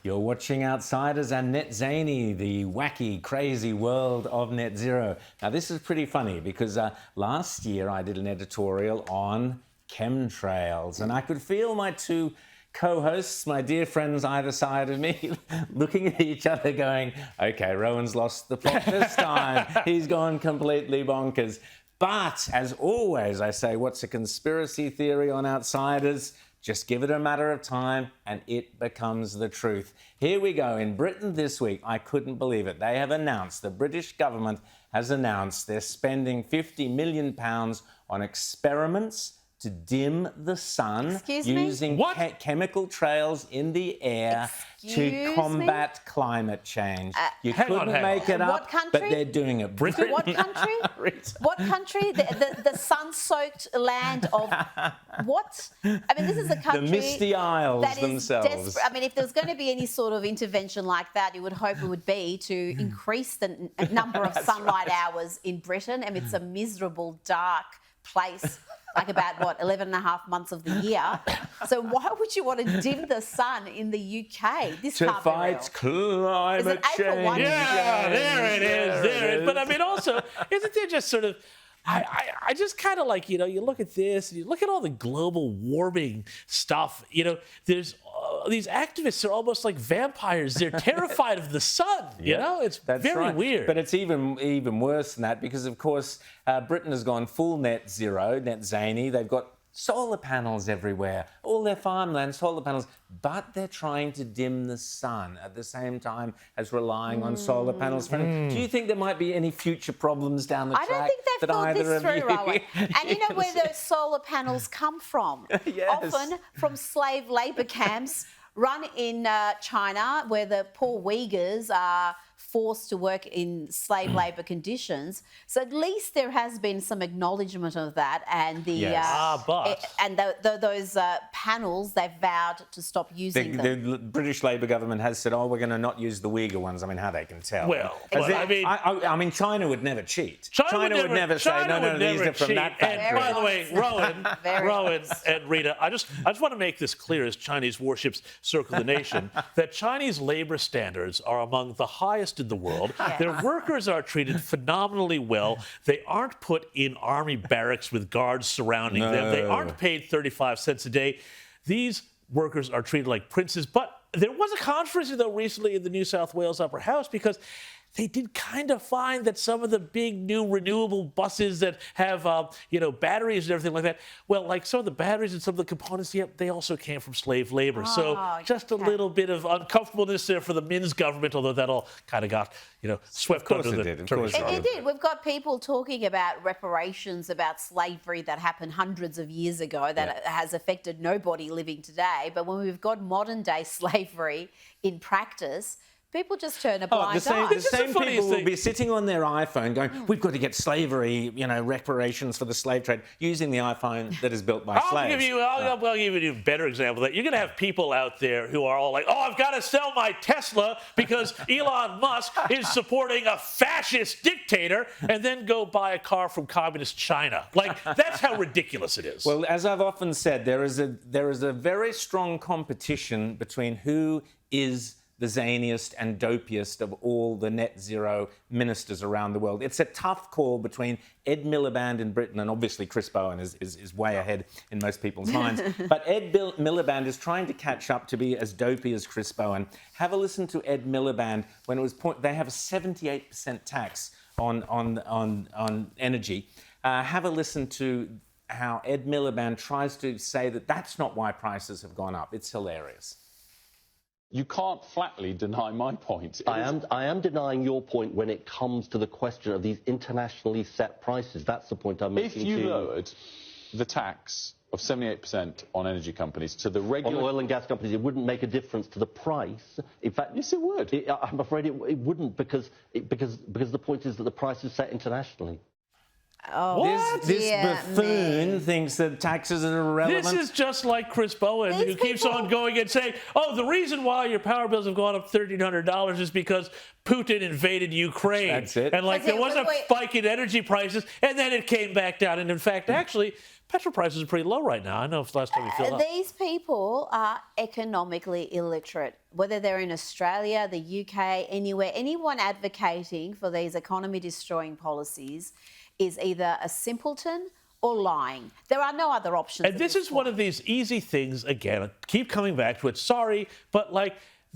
You're watching Outsiders and Net Zany, the wacky, crazy world of net zero. Now, this is pretty funny because last year I did an editorial on chemtrails, and I could feel my two co-hosts, my dear friends either side of me, looking at each other going, okay, Rowan's lost the plot this time. He's gone completely bonkers. But, as always, I say, what's a conspiracy theory on Outsiders? Just give it a matter of time and it becomes the truth. Here we go. In Britain this week, I couldn't believe it. They have announced, the British government has announced they're spending £50 million on experiments to dim the sun using chemical trails in the air to combat climate change. You couldn't make it up, but they're doing it. Britain? What country? What country? The sun-soaked land of what? I mean, this is a country... The Misty Isles themselves. I mean, if there was going to be any sort of intervention like that, you would hope it would be to increase the number of sunlight hours in Britain. I mean, it's a miserable, dark place. Like about, what, 11 and a half months of the year. So why would you want to dim the sun in the UK? This to fight climate change. Yeah, there it is. There it is. But I mean, also, isn't there just sort of... I just kind of like, you look at this, and you look at all the global warming stuff, there's these activists are almost like vampires. They're terrified of the sun, It's very weird. But it's even worse than that because, of course, Britain has gone full net zero, net zany. They've got solar panels everywhere, all their farmland, solar panels, but they're trying to dim the sun at the same time as relying on solar panels. Do you think there might be any future problems down the track? I don't think they've thought this through, Rowan. And you know where those solar panels come from? Yes. Often from slave labour camps run in China, where the poor Uyghurs are forced to work in slave labour conditions. So at least there has been some acknowledgement of that, and those panels, they've vowed to stop using them. The British Labour government has said, we're going to not use the Uyghur ones. I mean, how they can tell. Well, I mean, China would never cheat. China would never say, no, these are from that factory. And by the way, Rowan and Rita, I just want to make this clear as Chinese warships circle the nation, that Chinese labour standards are among the highest in the world. Their workers are treated phenomenally well. They aren't put in army barracks with guards surrounding them. They aren't paid 35 cents a day. These workers are treated like princes. But there was a controversy, though, recently in the New South Wales Upper House because they did kind of find that some of the big new renewable buses that have, batteries and everything like that, well, like some of the batteries and some of the components, they also came from slave labor. So just a little bit of uncomfortableness there for the Minns government, although that all kind of got, swept under the Turkish rug. It did. We've got people talking about reparations, about slavery that happened hundreds of years ago that has affected nobody living today. But when we've got modern-day slavery in practice, people just turn a blind eye. The same people will be sitting on their iPhone going, we've got to get slavery, reparations for the slave trade, using the iPhone that is built by slaves. I'll give you a better example of that. You're going to have people out there who are all like, I've got to sell my Tesla because Elon Musk is supporting a fascist dictator, and then go buy a car from communist China. Like, that's how ridiculous it is. Well, as I've often said, there is a very strong competition between who is the zaniest and dopiest of all the net zero ministers around the world. It's a tough call between Ed Miliband in Britain, and obviously Chris Bowen is way ahead in most people's minds. But Ed Miliband is trying to catch up to be as dopey as Chris Bowen. Have a listen to Ed Miliband when it was they have a 78% tax on energy. Have a listen to how Ed Miliband tries to say that that's not why prices have gone up. It's hilarious. You can't flatly deny my point. I am denying your point when it comes to the question of these internationally set prices. That's the point I'm making. If you lowered the tax of 78% on energy companies to the regular... On oil and gas companies, it wouldn't make a difference to the price. In fact... Yes, it would. I'm afraid it wouldn't because the point is that the price is set internationally. Oh, What? This dear buffoon me. thinks that taxes are irrelevant. This is just like Chris Bowen, These who keeps people- on going and saying, oh, the reason why your power bills have gone up $1,300 is because Putin invaded Ukraine. That's it. And like That's there was it. a spike in energy prices, and then it came back down. And in fact, actually, petrol prices are pretty low right now. I know if last time you filled up. These people are economically illiterate, whether they're in Australia, the UK, anywhere. Anyone advocating for these economy-destroying policies is either a simpleton or lying. There are no other options. And this is one of these easy things, again, I keep coming back to it. Sorry, but like,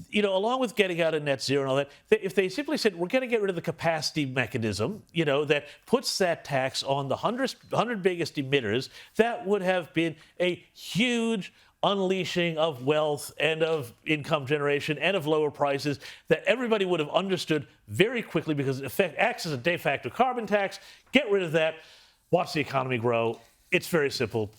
you know, along with getting out of net zero and all that, if they simply said, we're going to get rid of the capacity mechanism, you know, that puts that tax on the 100 biggest emitters, that would have been a huge unleashing of wealth and of income generation and of lower prices that everybody would have understood very quickly because it acts as a de facto carbon tax. Get rid of that. Watch the economy grow. It's very simple.